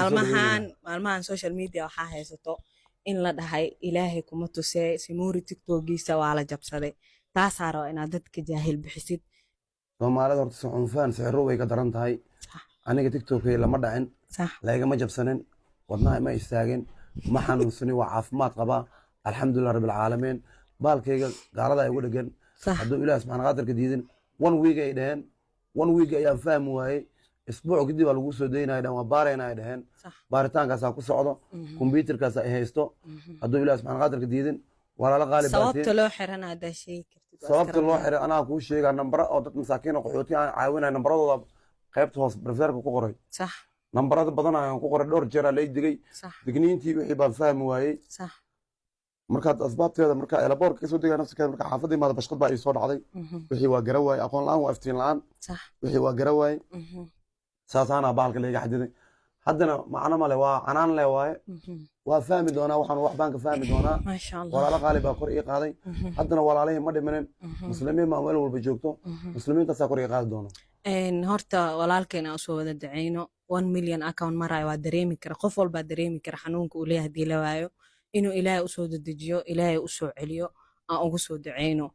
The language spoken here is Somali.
maalmahan social media waxaa haysato in la dhahay ilaahay kuma tusee Simuri tiktokiisa waa la jabsaday taasaa raba inaad dadka jaahil bixisid soomaalida horta cunfaan siciro way ka daran tahay aniga tiktokay lama dhacin laygama jabsanin wadnaha ma istaagin ma xanuunsanin waa caafimaad qabaa alxamdulilah rabbil caalamiin baalkayga gaalada ay ugu dhegan hadduu ilaah subxaana qaadirka diidin one week ay dhaheen one week ayaan fahmi waayey isbuuc kadib baa lagu soo daynaya dhan waa baarayna ay dhaheen baaritaankaasaa ku socdo kombyuutarkaas ay haysto hadduu ilaah subxaana qaadirka diidin walaala qaali sababta loo xiran haddaa sheegi kartid sababta loo xiray anaa kuu sheegaa nambara oo dad masaakiin oo qaxooti aan caawinaya nambaradooda qaybta hoos barafeerka ku qoray nambarada badan ayaan ku qoray dhowr jeer aa lay digay digniintii wixii baan fahmi waayey markaad asbaabteeda markaa elaboorka kasoo degaya nafsikeeda markaa xaafadda imaada bashqad baa ii soo dhacday wixii waa gara waayey aqoon la-aan waa iftiin la-aan wixii waa gara waayey saasaana bahalka layga xadiday haddana macno male waa canaan le waaye waa fahmi doonaa waxaan wax baan ka fahmi doonaa walaalo qaali baa kor ii qaaday haddana walaalihii ma dhimanin muslimiin baa meel walba joogto muslimiintaasaa kor ii qaadi doono horta walaalkeena usoo wada dacayno 1 million account marayo waa dareemi kara qof walbaa dareemi kara xanuunka uu leeyahay hadii la waayo inuu ilaahay usoo dedejiyo ilaahay usoo celiyo aan ugu soo dacayno